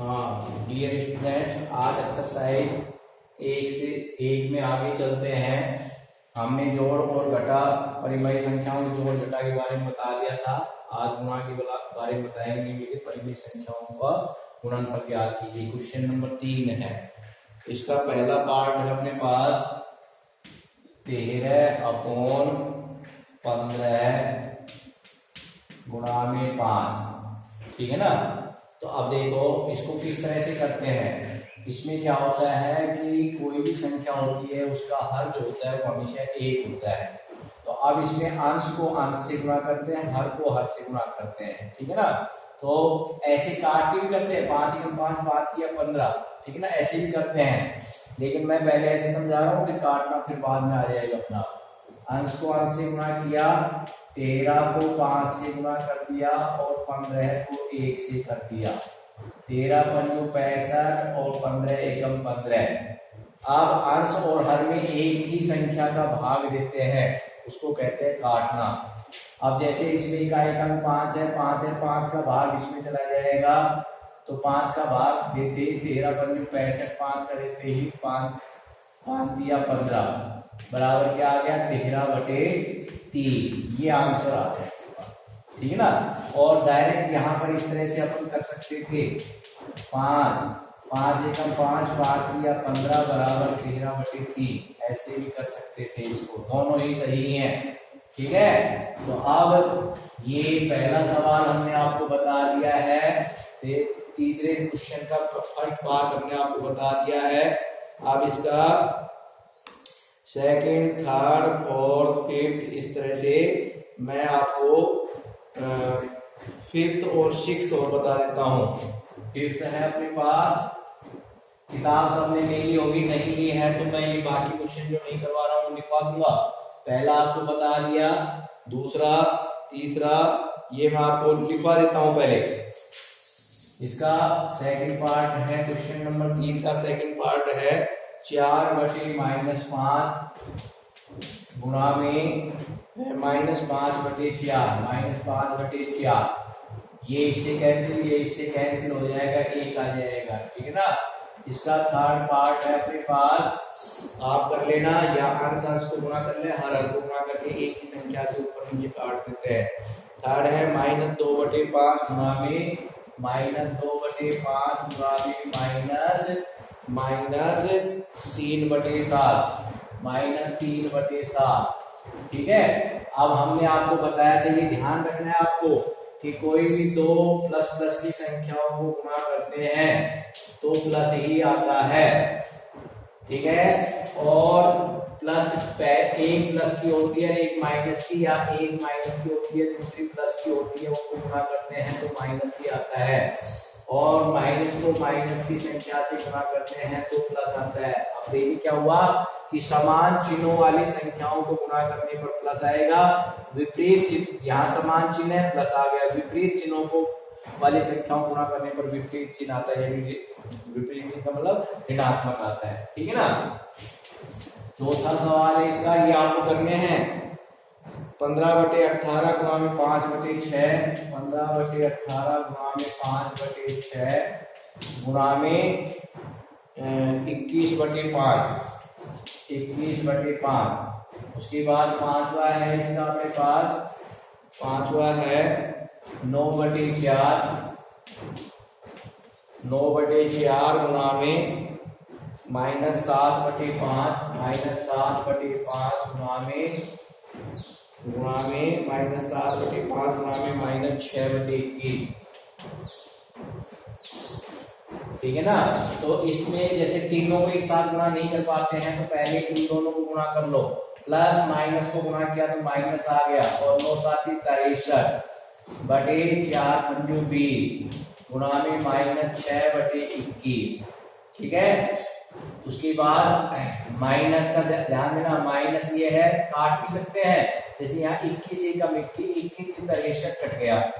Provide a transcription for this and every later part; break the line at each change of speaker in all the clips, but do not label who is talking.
हाँ dear students, आज exercise 1 से 1 में आगे चलते हैं। हमने जोड़ और घटा परिमेय संख्याओं के जोड़ घटा के बारे में बता दिया था। आज गुणा के बारे में बताएंगे। परिमेय संख्याओं का गुणनफल ज्ञात कीजिए। क्वेश्चन नंबर 3 है। इसका पहला पार्ट है अपने पास 13/15 गुणा में 5, ठीक है ना। तो अब देखो इसको किस तरह से करते हैं। इसमें क्या होता है कि कोई भी संख्या होती है उसका हर जो होता है वो हमेशा 1 होता है। तो अब इसमें अंश को अंश से गुणा करते हैं, हर को हर से गुणा करते हैं, ठीक है ना। तो ऐसे काट के भी करते हैं, 5 × 5 5 या 15, ठीक है ना, ऐसे भी करते हैं। लेकिन मैं पहले ऐसे समझा रहा हूँ, फिर काटना फिर बाद में आ जाएगा अपना। अंश को अंश से गुणा किया, 13 को 5 से गुणा कर दिया और 15 को 1 से कर दिया। 13 × 5 = 65 और 15 × 1 = 15। अब अंश और हर में एक ही संख्या का भाग देते हैं, उसको कहते हैं काटना। अब जैसे इसमें का एक अंक 5 है, 5 का भाग इसमें चला जाएगा, तो 5 का भाग देते ही 13 × 5 = 65, 5 का देते ही 5 दिया 15 बराबर क्या आ गया 13/3। ये आंसर आ गया, ठीक है ना। और डायरेक्ट यहाँ पर इस तरह से अपन कर सकते थे, 5 × 1 = 5, 5 दिया 15 बराबर 13/3। ऐसे भी कर सकते थे, इसको दोनों ही सही हैं, ठीक है। तो अब ये पहला सवाल हमने आपको बता दिया है। तीसरे क्वेश्चन का फर्स्ट पार्ट हमने आपको बता दिया है। अब इसका सेकंड, थर्ड, फोर्थ, फिफ्थ, इस तरह से मैं आपको फिफ्थ और सिक्स्थ और बता देता हूँ। फिफ्थ है अपने पास, किताब सबने ले ली होगी, नहीं ली है तो मैं ये बाकी क्वेश्चन जो नहीं करवा रहा हूँ लिखवा दूंगा। पहला आपको बता दिया, दूसरा, तीसरा ये मैं आपको लिखवा देता हूँ पहले। इसका सेकंड पार्ट है, क्वेश्चन नंबर 3 का सेकंड पार्ट है 4/-5 गुणा में -5/4। ये इससे कैंसिल, ये इससे कैंसिल हो जाएगा, 1 आ जाएगा, ठीक है ना। इसका थर्ड पार्ट है अपने पास, आप कर लेना, या अंश अंश को गुणा कर ले, हर को गुणा करके एक ही संख्या से ऊपर नीचे काट देते हैं। थर्ड है -2/5 गुणा में -2/5 गुणा में -3/7 ठीक है। अब हमने आपको बताया था, ये ध्यान रखना है आपको कि कोई भी दो प्लस प्लस की संख्याओं को गुणा करते हैं तो प्लस ही आता है, ठीक है। और प्लस एक प्लस की होती है, एक माइनस की, या एक माइनस की होती है, दूसरी प्लस की होती है, उनको गुणा करते हैं तो माइनस ही आता है। और माइनस को माइनस की संख्या से गुणा करते हैं तो प्लस आता है। अब देखिए क्या हुआ कि समान चिन्हों वाली संख्याओं को गुणा करने पर प्लस आएगा, विपरीत, यहाँ समान चिन्ह है प्लस आ गया, विपरीत चिन्हों को वाली संख्याओं को गुणा करने पर विपरीत चिन्ह आता है, विपरीत चिन्ह का मतलब ऋणात्मक आता है, ठीक है ना। चौथा सवाल है इसका, ये आपको करने हैं 15/18 गुणा में 5/6, 15/18 गुणा में 5/6 गुणा में 21/5। उसके बाद पांचवा है इसका अपने पास, पांचवा है 9/4 गुणा में -7/5 गुणा में -7/5 गुणा में -6/21, ठीक है ना। तो इसमें जैसे तीनों को एक साथ गुणा नहीं कर पाते हैं तो पहले इन दोनों को गुणा कर लो, प्लस माइनस को गुणा किया तो माइनस आ गया, और 9 × 7 = 63/4 × 20 गुणा में -6/21, ठीक है। उसके बाद माइनस का ध्यान देना, माइनस ये है, काट भी सकते हैं, जैसे यहाँ 21 एकम 21 63 कट गया,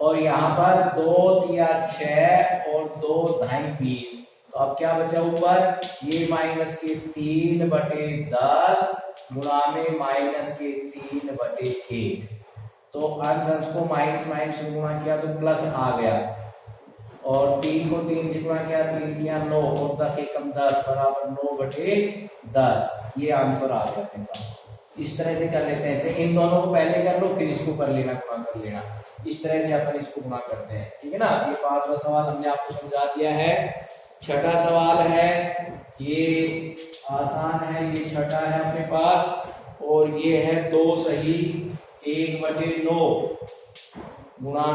और यहाँ पर 2 × 6 और 2 ढाई 20। तो अब क्या बचा ऊपर, ये -3/10 गुणा में -3/1। तो अंश अंश को माइनस माइनस से गुणा किया तो प्लस आ गया, और 3 को 3 से गुणा किया, 3 3 9 और 10 एकम 10 बराबर 9/10। ये आंसर आ गया अपने पास। इस तरह से कर लेते हैं, इन दोनों को पहले कर लो फिर इसको कर लेना, गुणा कर लेना। इस तरह से अपन इसको गुणा करते हैं, ठीक है ना। ये 5वां सवाल हमने आपको समझा दिया है। छठा सवाल है, ये आसान है, ये छठा है अपने पास, और ये है 2 सही 1/9 गुणा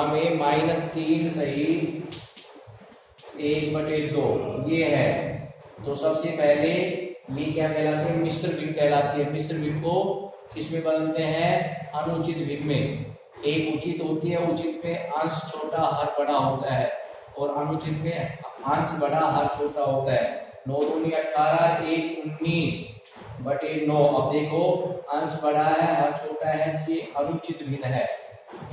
में -3 सही 1/2 ये है। तो सबसे पहले ये क्या कहलाते हैं, मिश्र भिन्न कहलाती है। मिश्र भिन्न को किसमें बदलते हैं, अनुचित भिन्न में। एक उचित होती है, उचित में अंश छोटा हर बड़ा होता है, और अनुचित में अंश बड़ा हर छोटा होता है। 9 दूनी 18 1 19/9। अब देखो अंश बड़ा है हर छोटा है, तो ये अनुचित भिन्न है।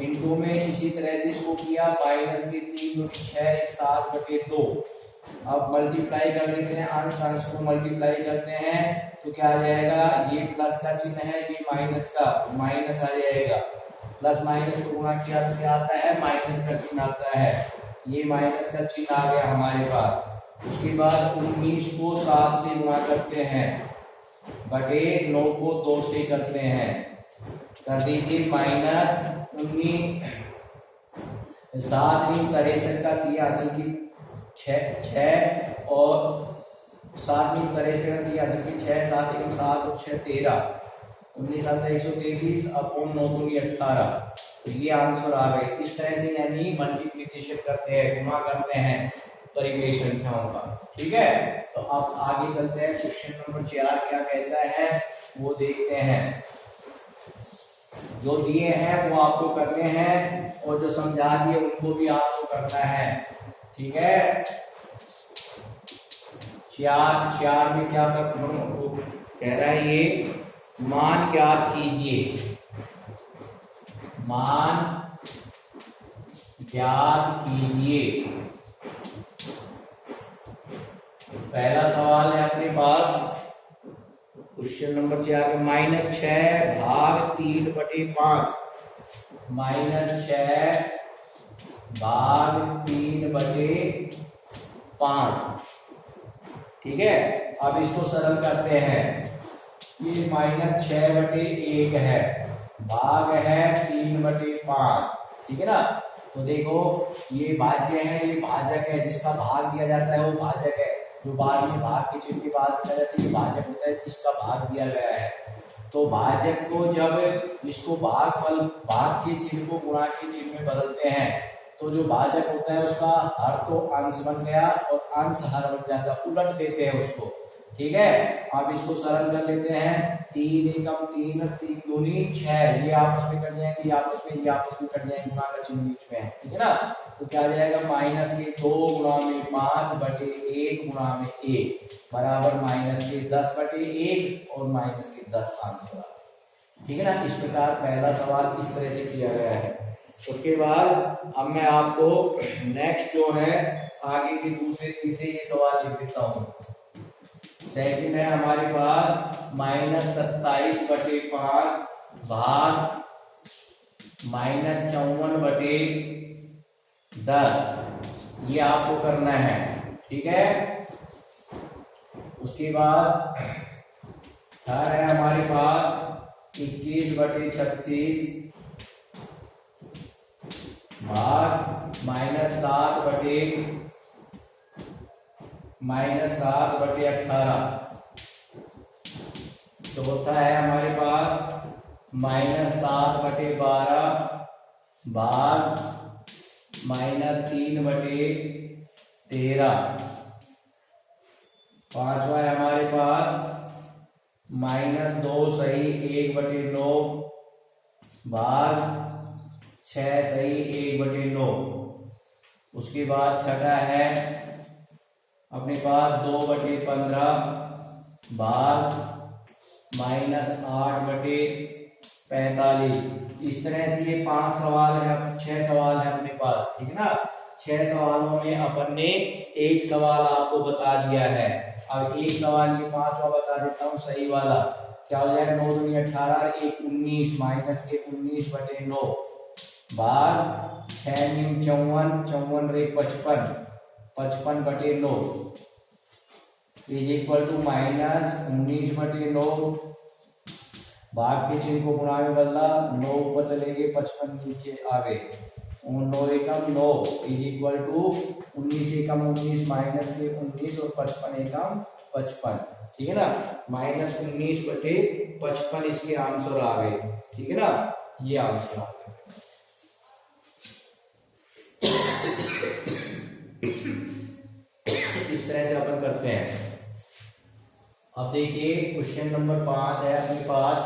इनटू में इसी तरह से इसको किया, -3 दूनी 6 7/2। अब मल्टीप्लाई कर लेते हैं, अंश को मल्टीप्लाई करते हैं तो क्या आ जाएगा, ये प्लस का चिन्ह है, ये माइनस का, तो माइनस आ जाएगा। प्लस माइनस को गुणा किया तो क्या आता है, माइनस का चिन्ह आता है। ये माइनस का चिन्ह आ गया हमारे पास। उसके बाद 19 को 7 से गुणा करते हैं, बटे 9 को 2 से करते हैं, कर दीजिए -19 7 × 63 का 3 असल की 6 और 7 × 63 का 3 असल की 6 7 × 7 और 6 13 19 7 133 अपॉन 9 दूनी 18। तो ये आंसर आ गए। इस तरह से यानी मल्टीप्लिकेशन करते हैं, गुणा करते हैं परिमेय संख्याओं का, ठीक है। तो अब आगे चलते हैं, क्वेश्चन नंबर 4 क्या कहता है वो देखते हैं। जो दिए हैं वो आपको करने हैं, और जो समझा दिए उनको भी आपको करना है, ठीक है। 4 में क्या कह रहा है, ये मान ज्ञात कीजिए, मान ज्ञात कीजिए। पहला सवाल है अपने पास क्वेश्चन नंबर 4 में -6 भाग 3/5, -6 भाग 3/5, ठीक है। अब इसको सरल करते हैं। ये -6/1 है, भाग है 3/5, ठीक है ना। तो देखो ये भाज्य है, ये भाजक है, जिसका भाग दिया जाता है वो भाजक है, जो बाद में भाग के चिन्ह के बाद दिया जाता है ये भाजक होता है, जिसका भाग दिया गया है। तो भाजक को जब इसको भाग के चिन्ह को गुणा के चिन्ह में बदलते हैं, तो जो भाजक होता है उसका हर तो अंश बन गया और अंश हर बन जाता है, उलट देते हैं उसको, ठीक है। अब इसको सरल कर लेते हैं, 3 एकम 3 3 दूनी 6, ये आपस में कट जाएंगे, ये आपस में कट जाएंगे, गुणा का चिन्ह बीच में है, ठीक है ना। तो क्या आ जाएगा, -2 गुणा में 5/1 गुणा में 1 बराबर -10/1 और -10 आंसर, ठीक है ना। इस प्रकार पहला सवाल इस तरह से किया गया है। उसके बाद अब मैं आपको नेक्स्ट जो है आगे के दूसरे तीसरे ये सवाल लिख देता हूँ। सेकंड है हमारे पास -27/5 भाग -54/10, ये आपको करना है, ठीक है। उसके बाद थर्ड है हमारे पास 21/36 भाग -7/18। चौथा है हमारे पास -7/12 भाग -3/13। पांचवा है हमारे पास -2 सही 1/9 भाग 6 सही 1/9। उसके बाद छठा है अपने पास 2/15 भाग -8/45। इस तरह से ये 5 सवाल है, 6 सवाल है अपने पास, ठीक है ना। 6 सवालों में अपन ने एक सवाल आपको बता दिया है। अब एक सवाल ये 5वां बता देता हूँ सही वाला, क्या हो जाएगा, 9 दूनी 18 1 19 -19/9 भाग 6 न्यू 54, 54 रे 55, 55/9 इज इक्वल टू माइनस 19/9। भाग के चिन्ह को गुणा में बदला, 9 ऊपर चले गए, 55 नीचे आ गए, 9 एकम 9 is equal to 19 Ekam 19 minus के 19 और 55 एकम 55, ठीक है ना, माइनस 19/55 इसके आंसर आ गए, ठीक है ना, ये आंसर आ गए। इस तरह से अपन करते हैं। अब देखिए क्वेश्चन नंबर 5 है अपने पास।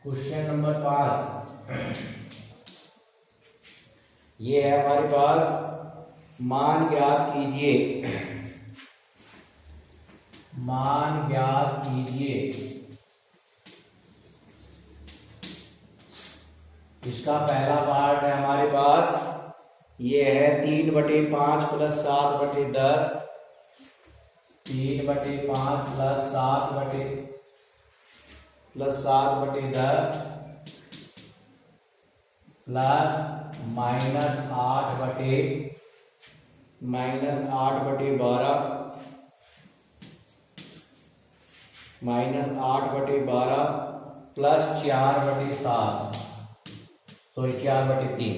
क्वेश्चन नंबर 5 ये है हमारे पास, मान ज्ञात कीजिए, मान ज्ञात कीजिए। इसका पहला पार्ट है हमारे पास, ये है 3/5 plus 7/10, 3/5 plus 7/10 plus minus 8/12 minus 8/12 plus 4/7 sorry 4/3,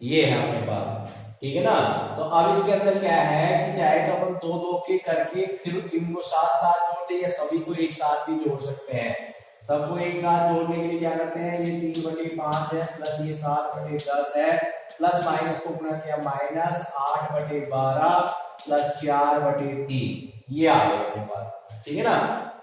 ये है अपने पास, ठीक है ना। तो अब इसके अंदर क्या है कि चाहे तो अपन 2-2 के करके फिर इनको साथ साथ जोड़ दे, या सभी को एक साथ भी जोड़ सकते हैं। सबको एक साथ जोड़ने के लिए क्या करते हैं, ये 3/5 है प्लस ये 7/10 है, प्लस माइनस को गुणा किया, माइनस 8/12 प्लस 4/3, ये आ गया अपने पास, ठीक है ना।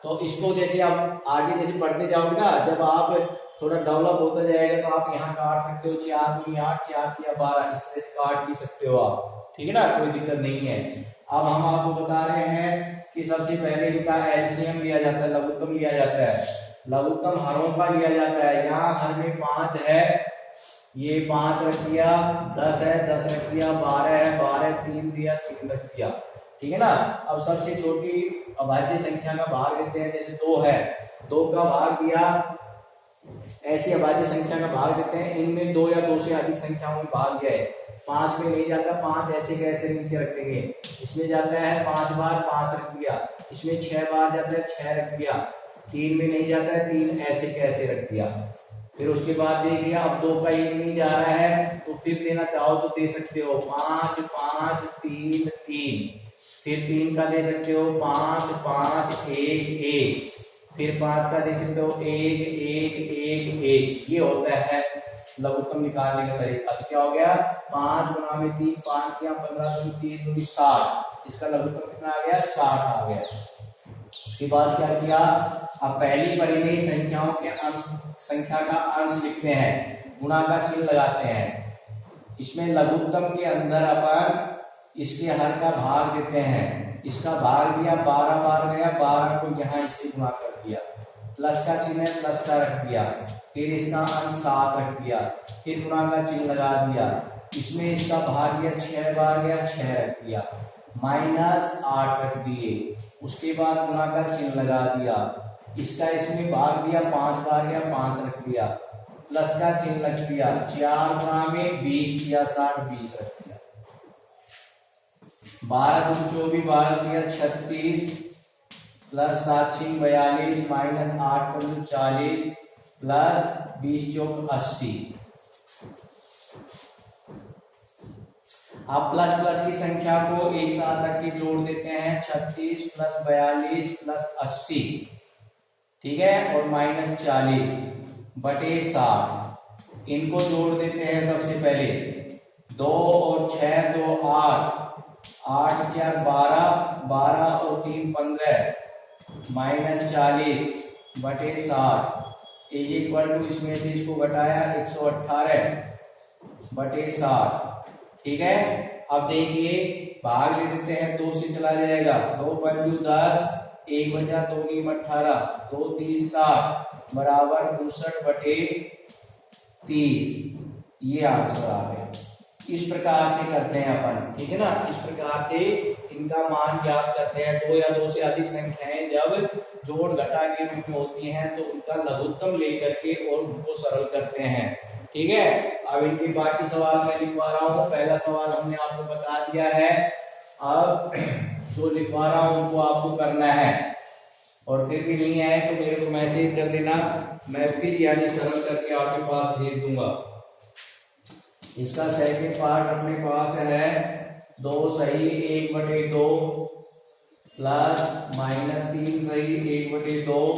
तो इसको जैसे आप आगे जैसे पढ़ते जाओगे ना, जब आप थोड़ा डेवलप होता जाएगा तो आप यहाँ काट सकते हो, 4×8 4 12, इस तरह से काट भी सकते हो आप, ठीक है ना, कोई दिक्कत नहीं है। अब हम आपको बता रहे हैं कि सबसे पहले इनका एलसीएम लिया जाता है, लघुत्तम लिया जाता है, लघुत्तम हरों का लिया जाता है। यहाँ हर में 5 है, ये 5 रख दिया, 10 है 10 रख दिया, 12 है 12, 3 दिया 3 रख दिया, ठीक है ना। अब सबसे छोटी अभाज्य संख्या का भाग देते हैं, जैसे 2 है, 2 का भाग दिया, ऐसी अभाज्य संख्या का भाग देते हैं। इनमें 2 या 2 से अधिक संख्याओं में भाग गए, 5 में नहीं जाता, 5 ऐसे कैसे नीचे रख देंगे, इसमें जाता है 5 बार 5 रख दिया, इसमें 6 बार जाता है 6 रख दिया, 3 में नहीं जाता है 3 ऐसे कैसे रख दिया। फिर उसके बाद देखिए अब 2 का 1 नहीं जा रहा है, तो फिर देना चाहो तो दे सकते हो 5 5 3 3, फिर 3 का दे सकते हो 5 5 1 1, फिर 5 का दे सकते हो 1 1 1 1, ये होता है लघुत्तम निकालने का तरीका। तो क्या हो गया, 5 गुना में 3, 5 किया 15 दूनी 3 दूनी 60, इसका लघुत्तम कितना आ गया, 60 आ गया। उसके बाद क्या किया, अब पहली परिमेय संख्याओं के अंश, संख्या का अंश लिखते हैं, गुणा का चिन्ह लगाते हैं। इसमें लघुत्तम के अंदर अपन इसके हर का भाग देते हैं, इसका भाग दिया 12 बार गया, 12 को यहाँ इससे गुणा कर दिया, प्लस का चिन्ह है प्लस का रख दिया, फिर इसका अंश 7 रख दिया, फिर गुणा का चिन्ह लगा दिया, इसमें इसका भाग दिया 6 बार गया 6 रख दिया, माइनस 8 रख दिए, उसके बाद गुणा का चिन्ह लगा दिया, इसका इसमें भाग दिया 5 बार गया 5 रख दिया, प्लस का चिन्ह रख दिया, 4 गुणा में 20 किया 60 20 रख दिया, 12 दूनी 24 12 दिया 36, प्लस 7 6 42 माइनस 8 पंजू 40 प्लस 20 चौक 80। आप प्लस प्लस की संख्या को एक साथ रख के जोड़ देते हैं, 36 प्लस 42 प्लस 80, ठीक है, और माइनस 40 बटे 60, इनको जोड़ देते हैं। सबसे पहले 2 और 6 2 8, 8 4 12, 12 और 3 15, माइनस 40 बटे 60 इज इक्वल टू, इसमें से इसको घटाया 118 बटे 60, ठीक है। अब देखिए भाग दे देते हैं, 2 से चला जाएगा, 2 पंजू 10, 1 बचा 2 नीम 18, 2 30 60 बराबर 62 बटे 30, ये आंसर आ गया। इस प्रकार से करते हैं अपन, ठीक है ना, इस प्रकार से इनका मान ज्ञात करते हैं। 2 या 2 से अधिक संख्याएं जब जोड़ घटा के रूप में होती हैं तो उनका लघुत्तम लेकर के और उनको सरल करते हैं। ठीक है, अब इनके बाकी सवाल मैं लिखवा रहा हूँ। पहला सवाल हमने आपको बता दिया है, अब जो लिखवा रहा हूँ उनको आपको करना है, और फिर भी नहीं आए तो मेरे को मैसेज कर देना, मैं फिर यानी सरल करके आपके पास भेज दूंगा। इसका सेकंड पार्ट अपने पास है 2 सही 1/2 प्लस -3 सही 1/2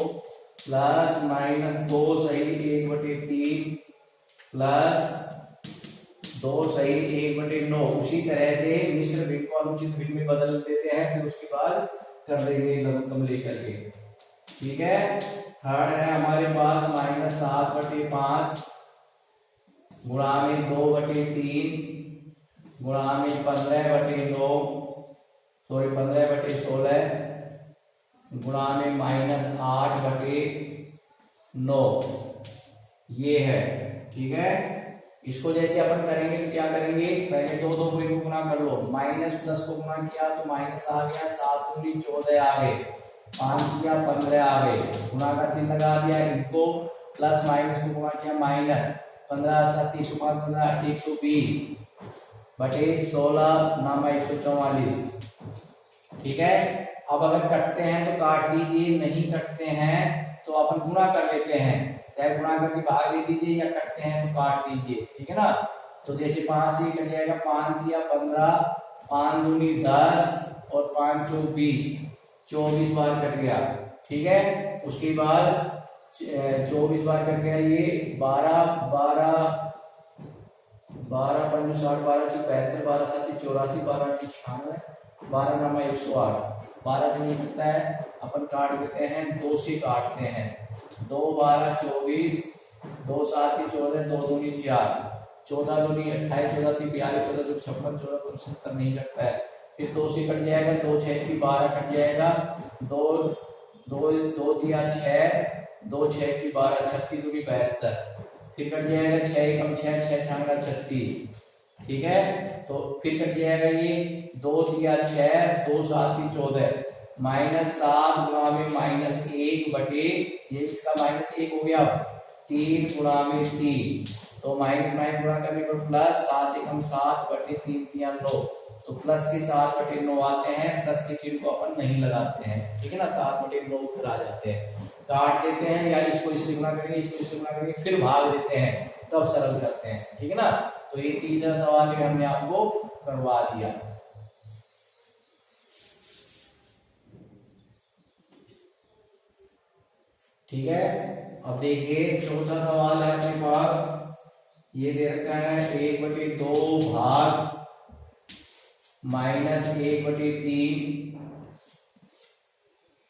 प्लस -2 सही 1/3 प्लस 2 सही 1/9। उसी तरह से मिश्र भिन्न को अनुचित भिन्न में बदल देते हैं, फिर उसके बाद कर देंगे लघुत्तम लेकर के। ठीक है, थर्ड है हमारे पास -7/5 गुणा में 2/3 गुणा में 15/9 सॉरी 15/16 गुणा में -8/9 ये है। ठीक है, इसको जैसे अपन करेंगे तो क्या करेंगे, पहले 2 को गुणा कर लो, माइनस प्लस को गुणा किया तो माइनस आ गया, 7 दूनी 14 आ गए, 5 किया 15 आ गए, गुणा का चिन्ह लगा दिया इनको, प्लस माइनस को गुणा किया माइनस, 15 7 105 15 120 बटे 16 नामा 144। ठीक है, अब अगर कटते हैं तो काट दीजिए, नहीं कटते हैं तो अपन गुणा कर लेते हैं, चाहे गुणा करके भाग दे दीजिए या कटते हैं तो काट दीजिए। ठीक है ना, तो जैसे 5 से कट जाएगा, 5 दिया 15, 5 दूनी 10 और 5 चौक 20, 24 बार कट गया। ठीक है, उसके बाद 24 बार कट गया, ये 12 12 12 5 60 12 6 75 12 7 84 12 8 96 12 नामा 108, 12 से नहीं कटता है, अपन काट देते हैं, 2 से काटते हैं, 2 12 24 2 7 14 2 दूनी 4 14 दूनी 28 14 3 42 14 2 56 14 2 70 नहीं कटता है, फिर 2 से कट जाएगा, 2 6 की 12 कट जाएगा, 2 2 2 दिया 6 2 6 की 12 36 दूनी 72, फिर कट जाएगा 6 एकम 6 6 छांगड़ा 36। ठीक है, तो फिर कट जाएगा ये 2 दिया 6 2 7 14 -7 गुणा में -1 बटे ये इसका -1 हो गया, 3 गुणा में 3 तो माइनस गुणा करने पर प्लस 7 एकम 7 बटे 3 3 9, तो प्लस के 7/9 आते हैं, प्लस के चिन्ह को अपन नहीं लगाते हैं। ठीक है ना, 7/9 उत्तर आ जाते हैं, काट देते हैं या इसको इससे गुणा करेंगे, इसको इससे गुणा करेंगे, फिर भाग देते हैं, तब सरल करते हैं। ठीक है ना, तो ये तीसरा सवाल भी हमने आपको करवा दिया। ठीक है, अब देखिए चौथा सवाल है अपने पास, ये दे रखा है 1/2 भाग -1/3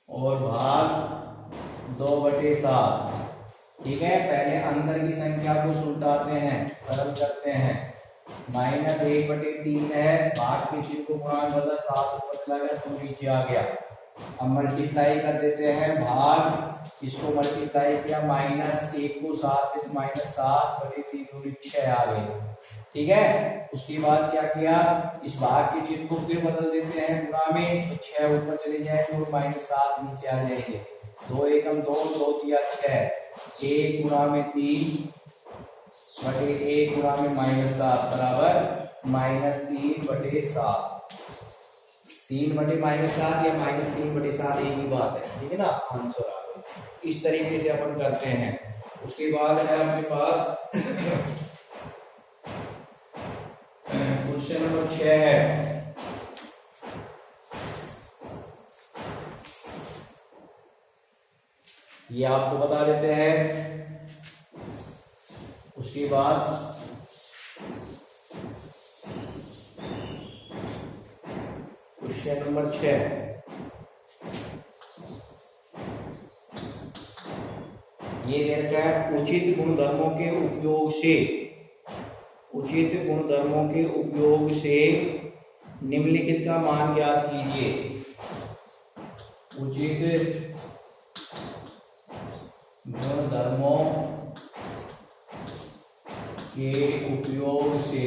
और भाग 2/7। ठीक है, पहले अंदर की संख्या को सुलटाते हैं, सरल करते हैं, -1/3 है, भाग के चिन्ह को गुणा बदला 7 ऊपर चला गया तो नीचे आ गया, अब मल्टीप्लाई कर देते हैं, भाग इसको मल्टीप्लाई किया, -1 को 7 से -7/3 6 आ गए। ठीक है, उसके बाद क्या किया, इस भाग के चिन्ह को फिर बदल देते हैं गुणा में, तो 6 ऊपर चले जाएंगे और -7 नीचे आ जाएंगे, 2 एकम 2 2 दिया 6, 1 गुणा में 3 बटे 1 गुणा में -7 बराबर -3/7, 3/-7 या -3/7 एक ही बात है। ठीक है ना, आंसर आ गया। इस तरीके से अपन करते हैं। उसके बाद है अपने पास क्वेश्चन नंबर 6 है, ये आपको बता देते हैं। उसके बाद क्वेश्चन नंबर 6, ये दे रखा है, उचित गुणधर्मों के उपयोग से निम्नलिखित का मान ज्ञात कीजिए। उचित गुणधर्मों के उपयोग से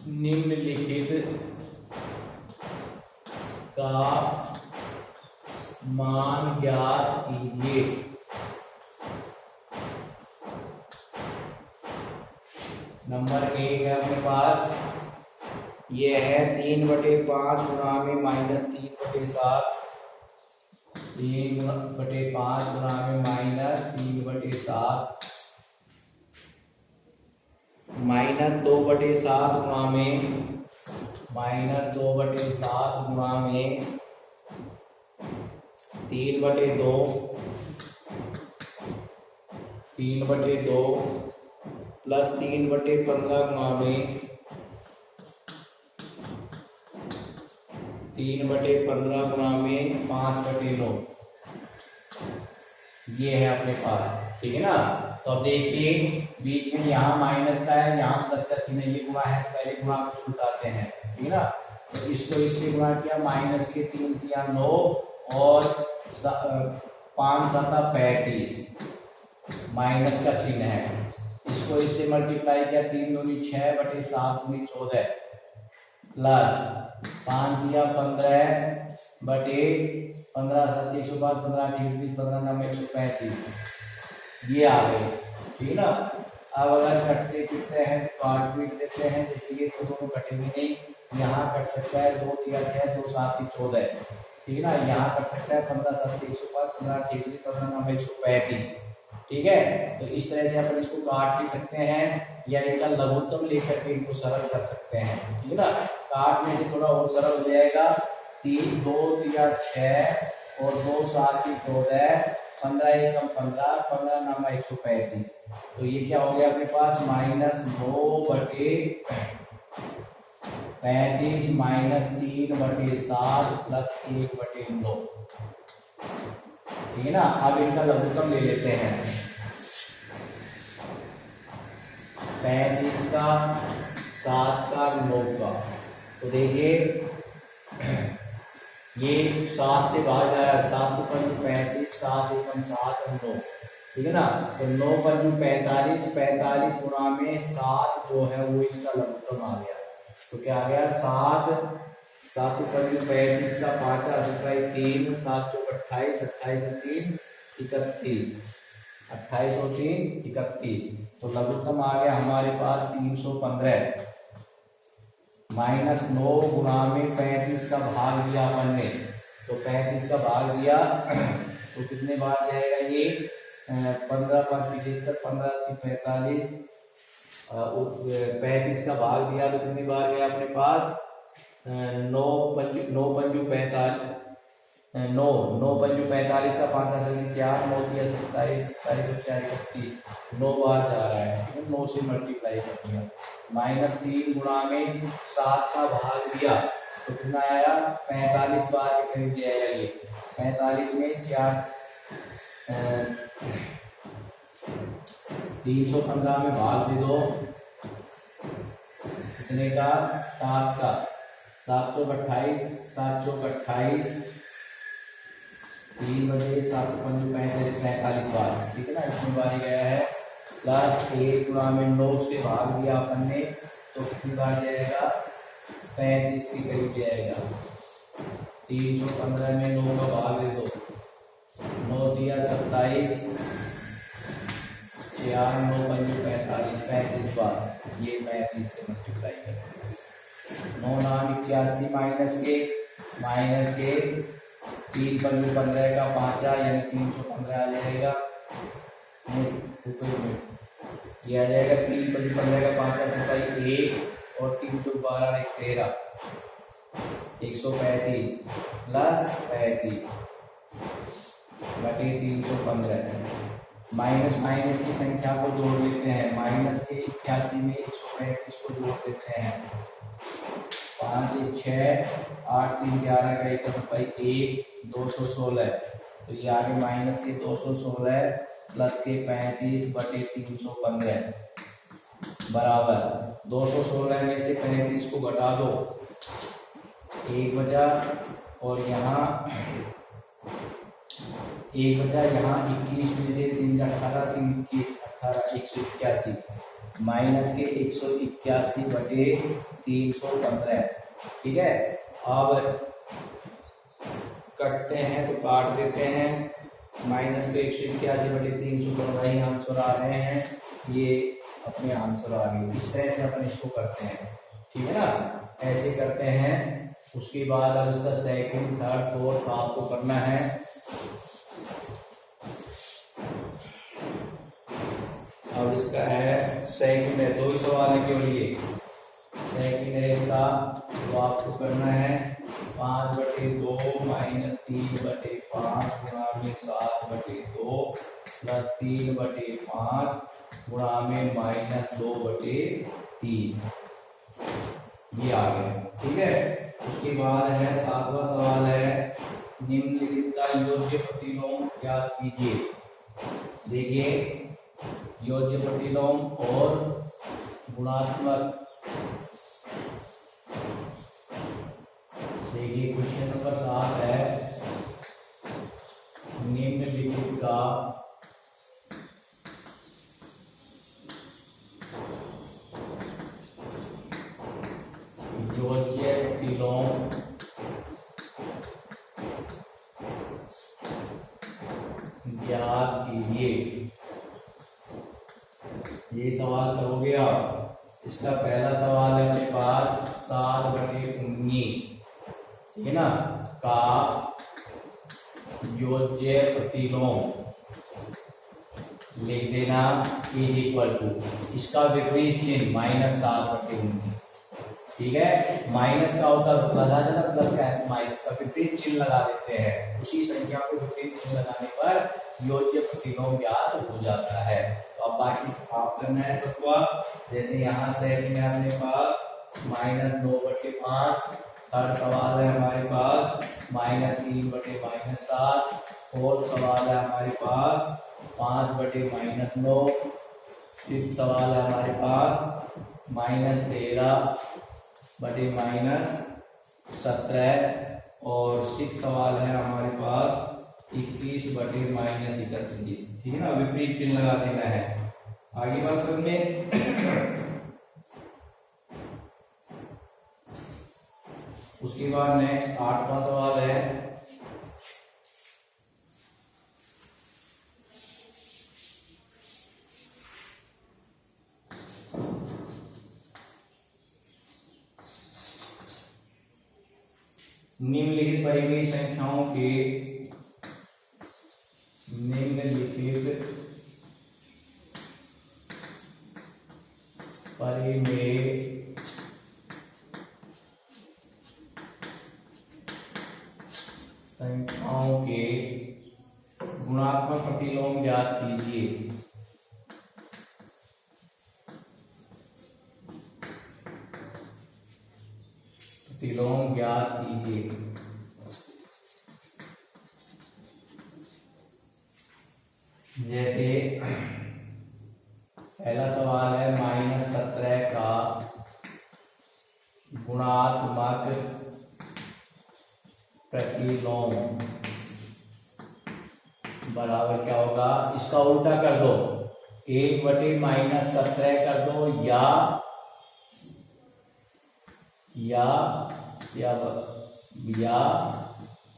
निम्नलिखित का मान ज्ञात कीजिए। नंबर 1 है अपने पास, ये है 3/5 गुणा में -3/7, 3/5 गुणा में -3/7, -2/7 गुणा में -2/7 गुणा में 3/2, 3/2 प्लस 3/15 गुणा में 3/15 गुणा में 5/9, ये है अपने पास। ठीक है ना। तो अब देखिए बीच में यहाँ माइनस का है, यहाँ प्लस का चिन्ह, ये गुणा है, पहले गुणा को सुलटाते हैं। ठीक है ना। तो इसको इससे गुणा किया, माइनस के 3 3 9 और 5 7 35, माइनस का चिन्ह है। इसको इससे मल्टीप्लाई किया, 3 दूनी 6/7 दूनी 14 प्लस 5 दिया 15/15 7 105 15 8 20 15 9 135, ये आ गए। ठीक है ना। अब अगर कटते पीटते हैं तो काट पीट देते हैं, जैसे ये तो दोनों कटेंगे नहीं, यहाँ कट सकता है 2 3 6 2 7 14। ठीक है ना। यहाँ कट सकता है 15 7 105 15 8 20 15 9 135। ठीक है। तो इस तरह से अपन इसको काट भी सकते हैं या इनका लघुत्तम लेकर के इनको सरल कर सकते हैं। ठीक है ना। काटने से थोड़ा और सरल हो जाएगा। 3 2 3 6 और 2 7 14, 15 1 15 15 9 135। तो ये क्या हो गया अपने पास, -9/35 -3/7 प्लस 1/9। ठीक है ना। अब इनका लघुत्तम ले लेते हैं, 35 का, 7 का, 9 का। तो देखिए ये 7 से बाहर जा रहा है, 7 × 35, 7 × 7 और 9। ठीक है ना। तो 9 × 45, 45 गुणा में 7 जो है वो इसका लघुत्तम आ गया। तो क्या आ गया, 7 × 35 का 5 3 7 × 28 28 3 31, 28 और 3 31। तो लघुत्तम आ गया हमारे पास 315 -9 गुणा में 35 का भाग दिया अपन ने। तो 35 का भाग दिया तो कितने बार जाएगा ये, 15 5 75 15 3 45, 35 का भाग दिया तो कितनी बार गया अपने पास, 9 5 45, 9 5 45 का 5 4 9 3 27 27 और 4 31, 9 बार जा रहा है। 9 से मल्टीप्लाई कर दिया, -3 गुणा में 7 का भाग दिया तो कितना आया, 45 बार के करीब जाएगा ये। 45 में 4 315 में भाग दे दो, कितने का, 7 का, 7 चौक 28, 7 चौक 28, 3 बजे 7 5 45 बार। ठीक है ना। इतनी बार गया है। प्लस 1 गुणा में 9 से भाग दिया अपन ने तो कितनी बार जाएगा, 35 के करीब जाएगा। 315 में 9 का भाग दे दो, 9 दिया 27, 4 9 5 45, 35 बार, ये 35 से मल्टीप्लाई करें। 9 9 81 माइनस के 3 × 15 का 5 यानी 315 आ जाएगा। ये आ जाएगा 3 × 15 का 5 1 और 3 × 12 13, 135 प्लस 35 बटे 315। माइनस माइनस की संख्या को जोड़ लेते हैं, माइनस के 81 में 135 को जोड़ देते हैं। 5 1 6 8 3 11 का 1 216। तो ये आगे माइनस के 216 प्लस के 35 बटे 315 बराबर 216 में से 35 को घटा दो, 1 बचा और यहाँ 1 बचा, यहाँ 21 में से 3 18 3 21 18 181 माइनस के 181 बटे 315। ठीक है। अब कटते हैं तो काट देते हैं। -181/300 करना ही आंसर आ रहे हैं, ये अपने आंसर आ गए। इस तरह से अपन इसको करते हैं, ठीक है ना, ऐसे करते हैं। उसके बाद अब इसका सेकंड, थर्ड, फोर्थ आपको करना है। अब इसका है सेकंड है, 2 ही सवाल है केवल ये। सेकंड है इसका, तो आपको करना है 5/2 -3/5 गुणा में 7/2 प्लस 3/5 गुणा में -2/3। ये आ गया, ठीक है। उसके बाद है 7वां सवाल है, निम्नलिखित का योज्य प्रतिलोम ज्ञात कीजिए। देखिए, योज्य प्रतिलोम और गुणात्मक। देखिए क्वेश्चन नंबर 7 है, निम्नलिखित का योज्य प्रतिलोम ज्ञात कीजिए। ये सवाल करोगे आप। इसका पहला सवाल है अपने पास 7/19, ठीक है ना, का योज्य प्रतिलोम लिख देना इज इक्वल टू, इसका विपरीत चिन्ह -7/19, ठीक है। माइनस का होता है प्लस आ जाता, प्लस का है माइनस का विपरीत चिन्ह लगा देते हैं। उसी संख्या को विपरीत चिन्ह लगाने पर योज्य प्रतिलोम ज्ञात हो जाता है। तो अब बाकी आप करना है सबका। जैसे यहाँ सेकंड है अपने पास -9/5, थर्ड सवाल है हमारे पास -3/-7, फोर्थ सवाल है हमारे पास 5/-9, फिफ्थ सवाल है हमारे पास -13/-17 और सिक्स सवाल है हमारे पास 21/-31, ठीक है ना, विपरीत चिन्ह लगा देना है। आगे बात समझ उसके बाद नेक्स्ट 8वां सवाल है, निम्नलिखित परिमेय संख्याओं के गुणात्मक प्रतिलोम ज्ञात कीजिए। प्रतिलोम ज्ञात कीजिए। जैसे पहला सवाल है -17 का गुणात्मक प्रतिलोम बराबर क्या होगा, इसका उल्टा कर दो, 1/-17 कर दो, या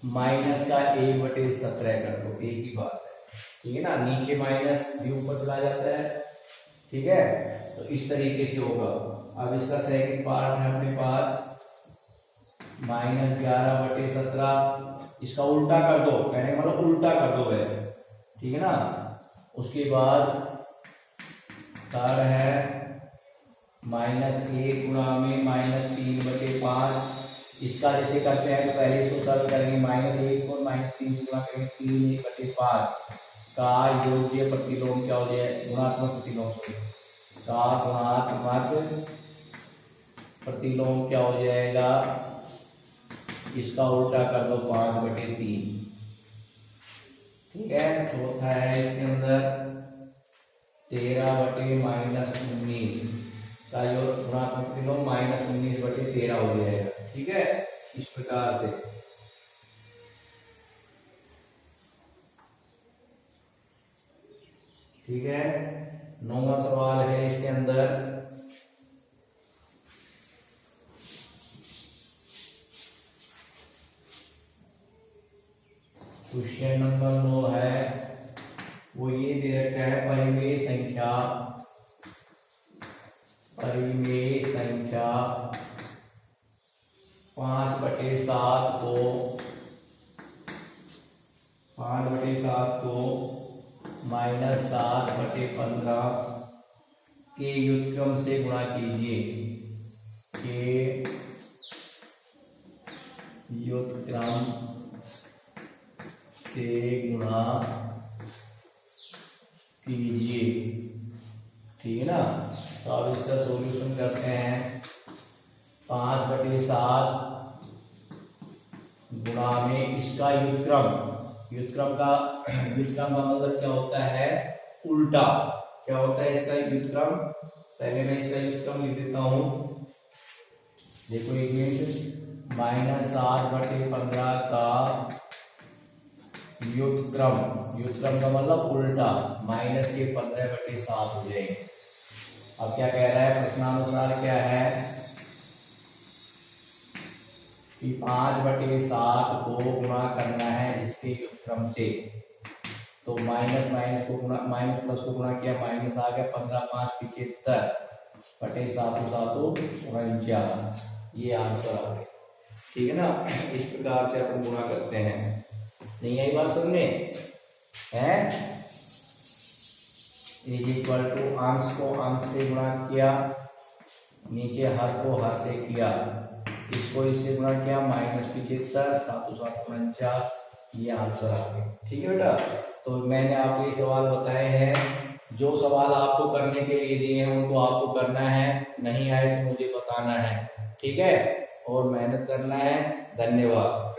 माइनस का 1/17 कर दो, एक ही बात है, ठीक है ना। नीचे माइनस भी ऊपर चला जाता है, ठीक है। तो इस तरीके से होगा। अब इसका सेकंड पार्ट है अपने पास -11/17, इसका उल्टा कर दो, कहने का मतलब उल्टा कर दो वैसे, ठीक है ना। उसके बाद थर्ड है -1 गुणा में -3/5, इसका जैसे करते हैं तो पहले इसको सरल करेंगे, -1 को -3 से गुणा करेंगे, 3/5 का योज्य प्रतिलोम क्या हो जाए, गुणात्मक प्रतिलोम का गुणात्मक प्रतिलोम क्या हो जाएगा, इसका उल्टा कर दो 5/3, ठीक है। चौथा है इसके अंदर 13/-19 का योग गुणात्मक प्रतिलोम -19/13 हो जाएगा, ठीक है, इस प्रकार से। ठीक है। 9वां सवाल है इसके अंदर क्वेश्चन नंबर 9 है वो ये दे रखा है परिमेय संख्या 5/7 को -7/15 के व्युत्क्रम से गुणा कीजिए। ठीक है ना। तो अब इसका सॉल्यूशन करते हैं। 5/7 गुणा में इसका व्युत्क्रम का मतलब क्या होता है? उल्टा। क्या होता है इसका व्युत्क्रम? पहले मैं इसका व्युत्क्रम लिख देता हूं। देखो एक मिनट, -7/15 का व्युत्क्रम का मतलब उल्टा, -15/7 हो जाएगा। अब क्या कह रहा है प्रश्नानुसार? क्या है कि 5/7 को गुणा करना है इसके व्युत्क्रम से। तो माइनस प्लस को गुणा किया, माइनस आ गया, 15 5 75/7 49। ये आंसर आ गया। ठीक है ना। इस प्रकार से अपन गुणा करते हैं। नहीं आई बात सुनने हैं? इक्वल टू अंश को अंश से गुणा किया, नीचे हर को हर से किया, इसको इससे गुणा किया, -75/7 ये आंसर आ गया। ठीक है बेटा। तो मैंने आपको ये सवाल बताए हैं। जो सवाल आपको करने के लिए दिए हैं उनको आपको करना है, नहीं आए तो मुझे बताना है। ठीक है, और मेहनत करना है। धन्यवाद।